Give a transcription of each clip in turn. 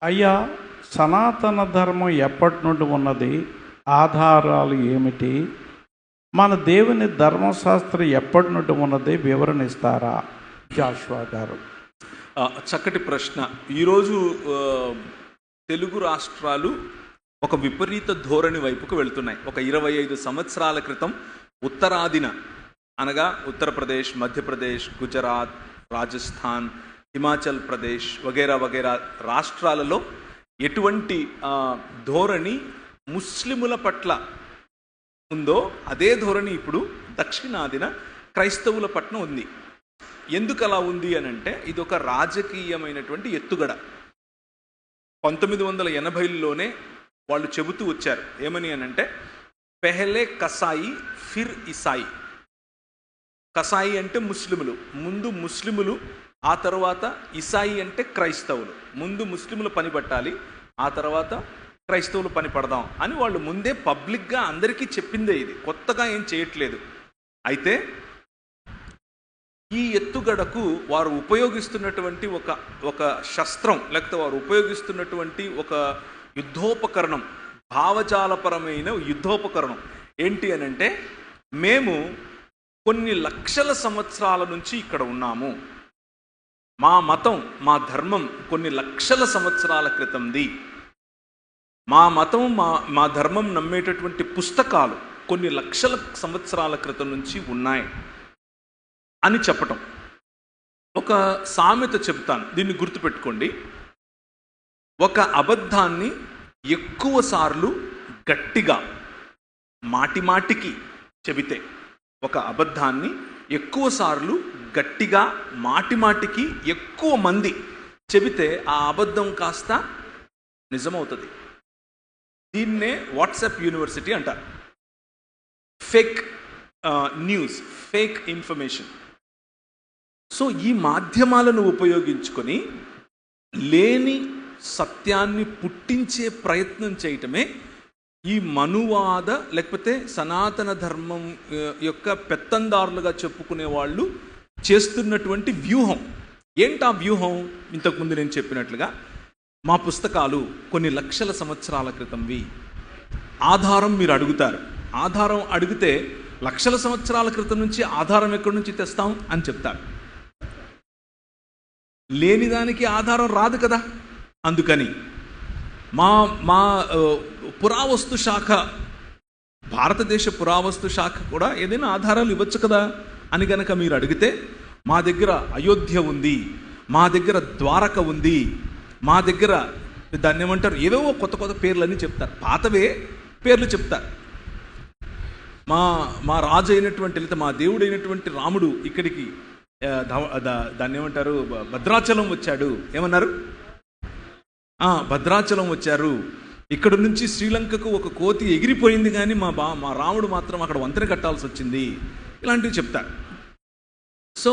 అయ్యా, సనాతన ధర్మం ఎప్పటి నుండి ఉన్నది? ఆధారాలు ఏమిటి? మన దేవుని ధర్మశాస్త్రం ఎప్పటి నుండి ఉన్నది? వివరణ ఇస్తారా జాషువా గారు? చక్కటి ప్రశ్న. ఈరోజు తెలుగు రాష్ట్రాలు ఒక విపరీత ధోరణి వైపుకు వెళ్తున్నాయి. ఒక 25 సంవత్సరాల క్రితం ఉత్తరాదిన అనగా ఉత్తరప్రదేశ్, మధ్యప్రదేశ్, గుజరాత్, రాజస్థాన్, హిమాచల్ ప్రదేశ్ వగైరా వగైరా రాష్ట్రాలలో ఎటువంటి ధోరణి ముస్లిముల పట్ల ఉందో అదే ధోరణి ఇప్పుడు దక్షిణాదిన క్రైస్తవుల పట్ల ఉంది. ఎందుకు అలా ఉంది అని అంటే ఇది ఒక రాజకీయమైనటువంటి ఎత్తుగడ. 1980లోనే వాళ్ళు చెబుతూ వచ్చారు. ఏమని అని అంటే పెహలే కసాయి ఫిర్ ఇసాయి. కసాయి అంటే ముస్లిములు, ముందు ముస్లిములు, ఆ తర్వాత ఇసాయి అంటే క్రైస్తవులు. ముందు ముస్లిములు పని పట్టాలి, ఆ తర్వాత క్రైస్తవులు పని పడదాం అని వాళ్ళు ముందే పబ్లిక్గా అందరికీ చెప్పిందే. ఇది కొత్తగా ఏం చేయట్లేదు. అయితే ఈ ఎత్తుగడకు వారు ఉపయోగిస్తున్నటువంటి ఒక శస్త్రం, లేకపోతే వారు ఉపయోగిస్తున్నటువంటి ఒక యుద్ధోపకరణం, భావజాలపరమైన యుద్ధోపకరణం ఏంటి అని అంటే మేము కొన్ని లక్షల సంవత్సరాల నుంచి ఇక్కడ ఉన్నాము, మా మతం, మా ధర్మం కొన్ని లక్షల సంవత్సరాల క్రితంది, మా మతం మా ధర్మం నమ్మేటటువంటి పుస్తకాలు కొన్ని లక్షల సంవత్సరాల క్రితం నుంచి ఉన్నాయి అని చెప్పటం. ఒక సామెత చెప్తాను, దీన్ని గుర్తుపెట్టుకోండి. ఒక అబద్ధాన్ని ఎక్కువ సార్లు గట్టిగా మాటిమాటికి చెబితే, ఒక అబద్ధాన్ని ఎక్కువ సార్లు గట్టిగా మాటిమాటికి ఎక్కువ మంది చెబితే ఆ అబద్ధం కాస్త నిజమవుతుంది. దీన్నే వాట్సాప్ యూనివర్సిటీ అంటారు. Fake news, fake information. So ఈ మాధ్యమాలను ఉపయోగించుకొని లేని సత్యాన్ని పుట్టించే ప్రయత్నం చేయటమే ఈ మనువాద లేకపోతే సనాతన ధర్మం యొక్క పెత్తందారులుగా చెప్పుకునే వాళ్ళు చేస్తున్నటువంటి వ్యూహం. ఏంటా వ్యూహం? ఇంతకుముందు నేను చెప్పినట్లుగా మా పుస్తకాలు కొన్ని లక్షల సంవత్సరాల క్రితంవి. ఆధారం మీరు అడుగుతారు. ఆధారం అడిగితే లక్షల సంవత్సరాల క్రితం నుంచి ఆధారం ఎక్కడి నుంచి తెస్తాం అని చెప్తారు. లేనిదానికి ఆధారం రాదు కదా. అందుకని మా పురావస్తు శాఖ, భారతదేశ పురావస్తు శాఖ కూడా ఏదైనా ఆధారాలు ఇవ్వచ్చు కదా అని గనక మీరు అడిగితే, మా దగ్గర అయోధ్య ఉంది, మా దగ్గర ద్వారక ఉంది, మా దగ్గర దాన్ని ఏమంటారు, ఏవేవో కొత్త కొత్త పేర్లన్నీ చెప్తారు, పాతవే పేర్లు చెప్తారు. మా రాజు అయినటువంటి లేదా మా దేవుడు అయినటువంటి రాముడు ఇక్కడికి దాన్ని ఏమంటారు, భద్రాచలం వచ్చాడు. ఏమన్నారు? భద్రాచలం వచ్చారు. ఇక్కడ నుంచి శ్రీలంకకు ఒక కోతి ఎగిరిపోయింది, కానీ మా రాముడు మాత్రం అక్కడ వంతెన కట్టాల్సి వచ్చింది. ఇలాంటివి చెప్తారు. సో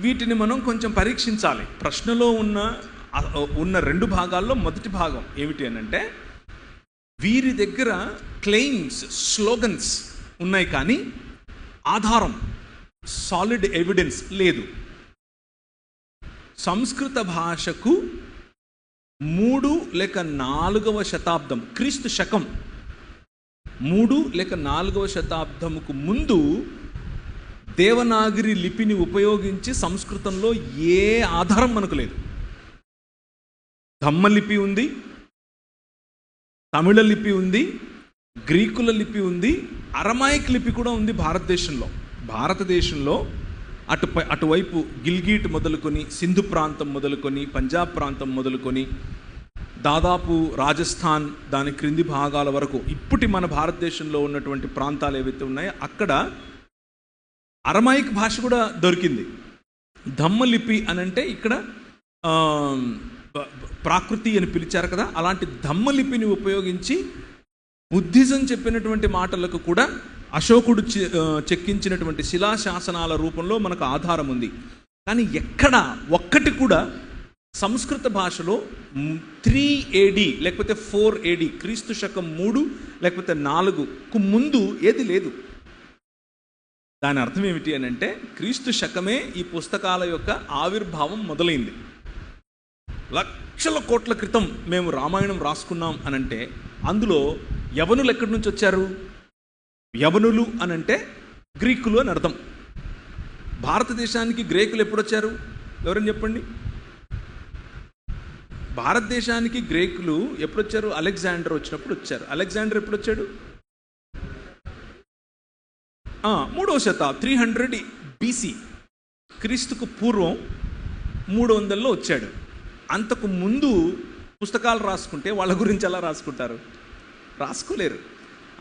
వీటిని మనం కొంచెం పరీక్షించాలి. ప్రశ్నలో ఉన్న 2 భాగాల్లో మొదటి భాగం ఏమిటి అని అంటే వీరి దగ్గర క్లెయిమ్స్, స్లోగన్స్ ఉన్నాయి, కానీ ఆధారం, సాలిడ్ ఎవిడెన్స్ లేదు. సంస్కృత భాషకు 3 లేక 4వ శతాబ్దం, క్రీస్తు శకం 3 లేక 4వ శతాబ్దముకు ముందు దేవనాగరి లిపిని ఉపయోగించి సంస్కృతంలో ఏ ఆధారం మనకు లేదు. ధమ్మలిపి ఉంది, తమిళ లిపి ఉంది, గ్రీకుల లిపి ఉంది, అరమాయిక్ లిపి కూడా ఉంది భారతదేశంలో అటువైపు గిల్గిట్ మొదలుకొని, సింధు ప్రాంతం మొదలుకొని, పంజాబ్ ప్రాంతం మొదలుకొని, దాదాపు రాజస్థాన్ దాని క్రింది భాగాల వరకు ఇప్పటి మన భారతదేశంలో ఉన్నటువంటి ప్రాంతాలు ఏవైతే ఉన్నాయో అక్కడ అరమాయిక్ భాష కూడా దొరికింది. ధమ్మలిపి అని అంటే ఇక్కడ ప్రాకృతి అని పిలిచారు కదా, అలాంటి ధమ్మలిపిని ఉపయోగించి బుద్ధిజం చెప్పినటువంటి మాటలకు కూడా అశోకుడు చెక్కించినటువంటి శిలాశాసనాల రూపంలో మనకు ఆధారం ఉంది. కానీ ఎక్కడ ఒక్కటి కూడా సంస్కృత భాషలో 3 AD లేకపోతే 4 AD, క్రీస్తు శకం 3 లేకపోతే 4కు ముందు ఏది లేదు. దాని అర్థం ఏమిటి అని అంటే క్రీస్తు శకమే ఈ పుస్తకాల యొక్క ఆవిర్భావం మొదలైంది. లక్షల కోట్ల క్రితం మేము రామాయణం రాసుకున్నాం అనంటే అందులో యవనులు ఎక్కడి నుంచి వచ్చారు? యవనులు అనంటే గ్రీకులు అని అర్థం. భారతదేశానికి గ్రీకులు ఎప్పుడు వచ్చారు? ఎవరని చెప్పండి. భారతదేశానికి గ్రీకులు ఎప్పుడు వచ్చారు? అలెగ్జాండర్ వచ్చినప్పుడు వచ్చారు. అలెగ్జాండర్ ఎప్పుడు వచ్చాడు? 3వ శతాబ్దం 300 BC, క్రీస్తుకు పూర్వం 300లో వచ్చాడు. అంతకు ముందు పుస్తకాలు రాసుకుంటే వాళ్ళ గురించి ఎలా రాసుకుంటారు? రాసుకోలేరు.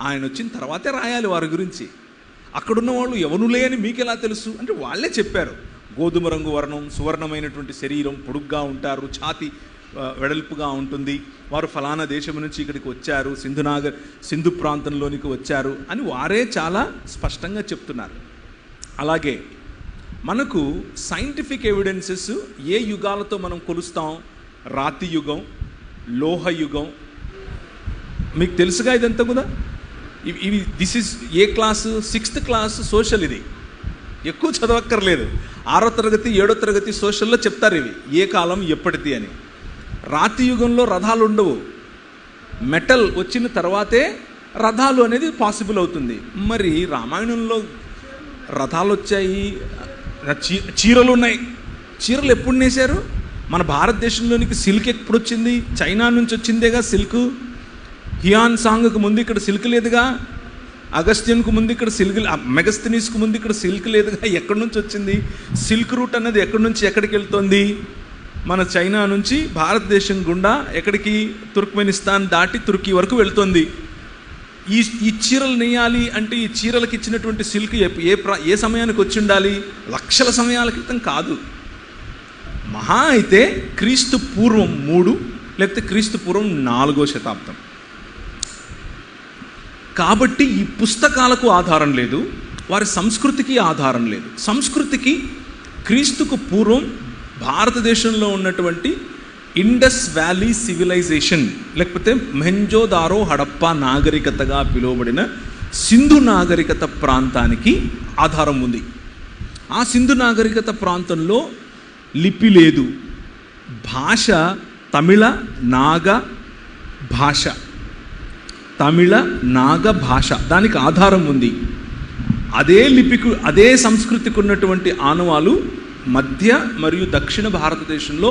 ఆయన వచ్చిన తర్వాతే రాయాలి వారి గురించి. అక్కడున్న వాళ్ళు యవనులే అని మీకు ఎలా తెలుసు అంటే వాళ్ళే చెప్పారు. గోధుమ రంగు వర్ణం, సువర్ణమైనటువంటి శరీరం, పొడుగ్గా ఉంటారు, ఛాతి వెడల్పుగా ఉంటుంది, వారు ఫలానా దేశం నుంచి ఇక్కడికి వచ్చారు, సింధు ప్రాంతంలోనికి వచ్చారు అని వారే చాలా స్పష్టంగా చెప్తున్నారు. అలాగే మనకు సైంటిఫిక్ ఎవిడెన్సెస్ ఏ యుగాలతో మనం కొలుస్తాం? రాతి యుగం, లోహ యుగం. మీకు తెలుసుగా ఇదంతా కూడా. ఇవి this is a class? 6th class social. ఇది ఎక్కువ చదవక్కర్లేదు. 6వ తరగతి 7వ తరగతి సోషల్లో చెప్తారు ఇవి ఏ కాలం ఎప్పటిది అని. రాతి యుగంలో రథాలు ఉండవు. మెటల్ వచ్చిన తర్వాతే రథాలు అనేది పాసిబుల్ అవుతుంది. మరి రామాయణంలో రథాలు వచ్చాయి, చీరలు ఉన్నాయి. చీరలు ఎప్పుడు నేసారు? మన భారతదేశంలోనికి సిల్క్ ఎప్పుడు వచ్చింది? చైనా నుంచి వచ్చిందేగా సిల్క్. హియాన్ సాంగ్కు ముందు ఇక్కడ సిల్క్ లేదుగా. అగస్త్యన్కు ముందు ఇక్కడ సిల్క్, మెగస్తనీస్కు ముందు ఇక్కడ సిల్క్ లేదుగా. ఎక్కడి నుంచి వచ్చింది? సిల్క్ రూట్ అనేది ఎక్కడి నుంచి ఎక్కడికి వెళ్తుంది? మన చైనా నుంచి భారతదేశం గుండా ఎక్కడికి? తుర్క్మెనిస్తాన్ దాటి తుర్కీ వరకు వెళ్తుంది. ఈ చీరలు నేయాలి అంటే ఈ చీరలకు ఇచ్చినటువంటి సిల్క్ ఏ సమయానికి వచ్చి ఉండాలి? లక్షల సమయాల క్రితం కాదు. మహా అయితే క్రీస్తు పూర్వం 3 లేకపోతే క్రీస్తు పూర్వం 4వ శతాబ్దం. కాబట్టి ఈ పుస్తకాలకు ఆధారం లేదు, వారి సంస్కృతికి ఆధారం లేదు. సంస్కృతికి క్రీస్తుకు పూర్వం భారతదేశంలో ఉన్నటువంటి ఇండస్ వ్యాలీ సివిలైజేషన్ లేకపోతే మొహెంజోదారో హడప్పా నాగరికతగా పిలువబడిన సింధు నాగరికత ప్రాంతానికి ఆధారం ఉంది. ఆ సింధు నాగరికత ప్రాంతంలో లిపి లేదు. భాష తమిళ నాగ భాష, తమిళ నాగ భాష, దానికి ఆధారం ఉంది. అదే లిపికు అదే సంస్కృతికి ఉన్నటువంటి ఆనవాలు మధ్య మరియు దక్షిణ భారతదేశంలో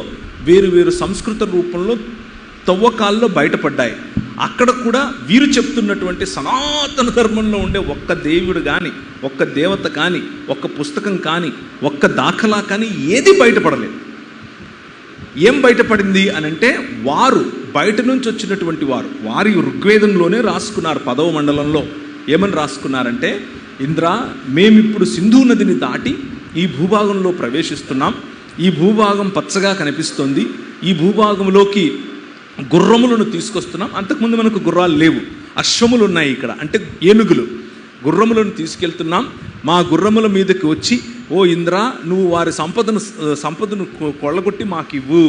వేరు సంస్కృత రూపంలో తవ్వకాల్లో బయటపడ్డాయి. అక్కడ కూడా వీరు చెప్తున్నటువంటి సనాతన ధర్మంలో ఉండే ఒక్క దేవుడు కానీ, ఒక్క దేవత కానీ, ఒక్క పుస్తకం కానీ, ఒక్క దాఖలా కానీ ఏది బయటపడలేదు. ఏం బయటపడింది అనంటే వారు బయట నుంచి వచ్చినటువంటి వారి ఋగ్వేదంలోనే రాసుకున్నారు. 10వ మండలంలో ఏమని రాసుకున్నారంటే, ఇంద్ర, మేమిప్పుడు సింధు నదిని దాటి ఈ భూభాగంలో ప్రవేశిస్తున్నాం. ఈ భూభాగం పచ్చగా కనిపిస్తుంది. ఈ భూభాగంలోకి గుర్రములను తీసుకొస్తున్నాం. అంతకుముందు మనకు గుర్రాలు లేవు, అశ్వములు ఉన్నాయి ఇక్కడ, అంటే ఏనుగులు. గుర్రములను తీసుకెళ్తున్నాం. మా గుర్రముల మీదకి వచ్చి, ఓ ఇంద్ర, నువ్వు వారి సంపదను కొల్లగొట్టి మాకు ఇవ్వు.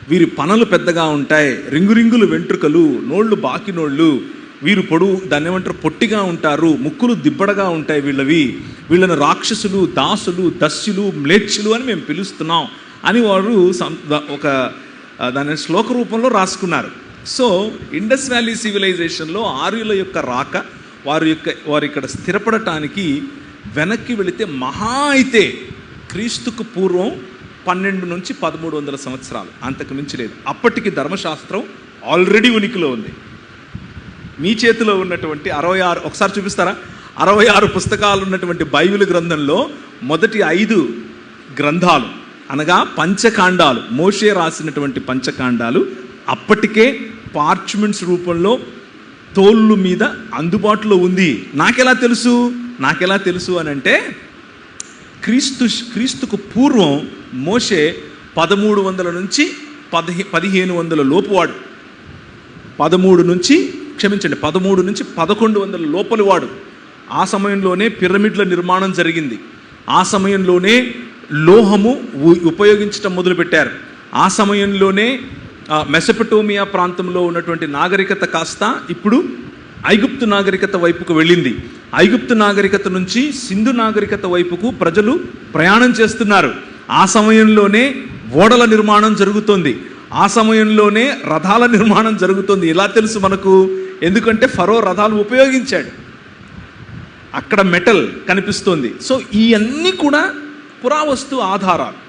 వీరి పనలు పెద్దగా ఉంటాయి, రింగురింగులు వెంట్రుకలు, నోళ్ళు బాకి నోళ్ళు, వీరు దాన్ని ఏమంటారు, పొట్టిగా ఉంటారు, ముక్కులు దిబ్బడగా ఉంటాయి వీళ్ళని రాక్షసులు, దాసులు, దస్యులు, మ్లేచ్చులు అని మేము పిలుస్తున్నాం అని వారు దాని శ్లోక రూపంలో రాసుకున్నారు. సో ఇండస్ వ్యాలీ సివిలైజేషన్లో ఆర్యుల యొక్క రాక, వారు ఇక్కడ స్థిరపడటానికి వెనక్కి వెళితే మహా అయితే క్రీస్తుకు పూర్వం 12 నుంచి 1300 సంవత్సరాలు, అంతకు మించి లేదు. అప్పటికి ధర్మశాస్త్రం ఆల్రెడీ ఉనికిలో ఉంది. మీ చేతిలో ఉన్నటువంటి 66, ఒకసారి చూపిస్తారా, 66 పుస్తకాలు ఉన్నటువంటి బైబిల్ గ్రంథంలో మొదటి 5 గ్రంథాలు అనగా పంచకాండాలు, మోషే రాసినటువంటి పంచకాండాలు అప్పటికే పార్చ్మెంట్స్ రూపంలో తోళ్ళు మీద అందుబాటులో ఉంది. నాకెలా తెలుసు అని అంటే, క్రీస్తుకు పూర్వం మోషే 1300 నుంచి 1500 లోపువాడు, 13 నుంచి 1100 లోపలి వాడు. ఆ సమయంలోనే పిరమిడ్ల నిర్మాణం జరిగింది. ఆ సమయంలోనే లోహము ఉపయోగించడం మొదలుపెట్టారు. ఆ సమయంలోనే మెసొపొటేమియా ప్రాంతంలో ఉన్నటువంటి నాగరికత కాస్త ఇప్పుడు ఐగుప్తు నాగరికత వైపుకు వెళ్ళింది. ఐగుప్తు నాగరికత నుంచి సింధు నాగరికత వైపుకు ప్రజలు ప్రయాణం చేస్తున్నారు. ఆ సమయంలోనే ఓడల నిర్మాణం జరుగుతోంది. ఆ సమయంలోనే రథాల నిర్మాణం జరుగుతుంది. ఎలా తెలుసు మనకు? ఎందుకంటే ఫరో రథాలు ఉపయోగించాడు. అక్కడ మెటల్ కనిపిస్తుంది. సో ఇవన్నీ కూడా పురావస్తు ఆధారాలు.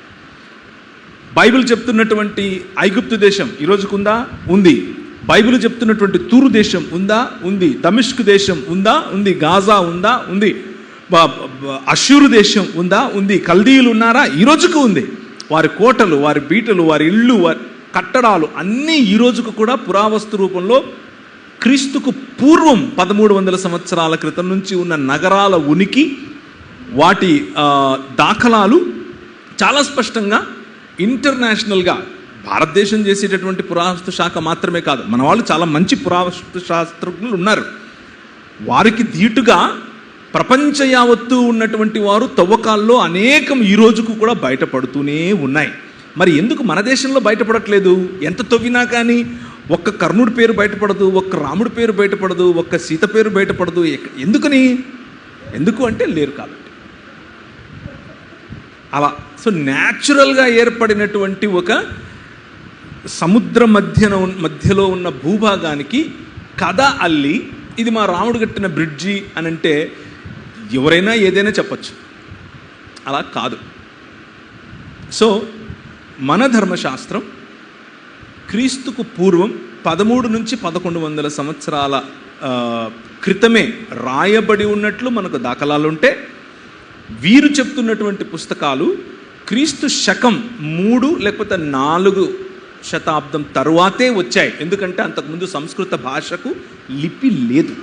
బైబిల్ చెప్తున్నటువంటి ఐగుప్తు దేశం ఈరోజుకుందా? ఉంది. బైబిల్ చెప్తున్నటువంటి తూరు దేశం ఉందా? ఉంది. దమిష్క్ దేశం ఉందా? ఉంది. గాజా ఉందా? ఉంది. అష్షూరు దేశం ఉందా? ఉంది. కల్దీయులు ఉన్నారా? ఈ రోజుకు ఉంది. వారి కోటలు, వారి బీటలు, వారి ఇళ్ళు, వారి కట్టడాలు అన్నీ ఈ రోజుకు కూడా పురావస్తు రూపంలో క్రీస్తుకు పూర్వం 1300 సంవత్సరాల క్రితం నుంచి ఉన్న నగరాల ఉనికి, వాటి దాఖలాలు చాలా స్పష్టంగా ఇంటర్నేషనల్గా, భారతదేశం చేసేటటువంటి పురావస్తు శాఖ మాత్రమే కాదు, మన వాళ్ళు చాలా మంచి పురావస్తు శాస్త్రజ్ఞులు ఉన్నారు. వారికి ధీటుగా ప్రపంచ యావత్తు ఉన్నటువంటి వారు తవ్వకాల్లో అనేకం ఈ రోజుకు కూడా బయటపడుతూనే ఉన్నాయి. మరి ఎందుకు మన దేశంలో బయటపడట్లేదు? ఎంత తవ్వినా కానీ ఒక్క కర్ణుడి పేరు బయటపడదు, ఒక్క రాముడి పేరు బయటపడదు, ఒక్క సీత పేరు బయటపడదు. ఎందుకని? ఎందుకు అంటే లేరు కాబట్టి. అలా సో న్యాచురల్గా ఏర్పడినటువంటి ఒక సముద్ర మధ్యలో ఉన్న భూభాగానికి కథ అల్లి ఇది మా రాముడు కట్టిన బ్రిడ్జి అని అంటే ఎవరైనా ఏదైనా చెప్పచ్చు. అలా కాదు. సో మన ధర్మశాస్త్రం క్రీస్తుకు పూర్వం 13 నుంచి 1100 సంవత్సరాల క్రితమే రాయబడి ఉన్నట్లు మనకు దాఖలాలు ఉంటే, వీరు చెప్తున్నటువంటి పుస్తకాలు క్రీస్తు శకం 3 లేకపోతే 4 శతాబ్దం తరువాతే వచ్చాయి. ఎందుకంటే అంతకుముందు సంస్కృత భాషకు లిపి లేదు.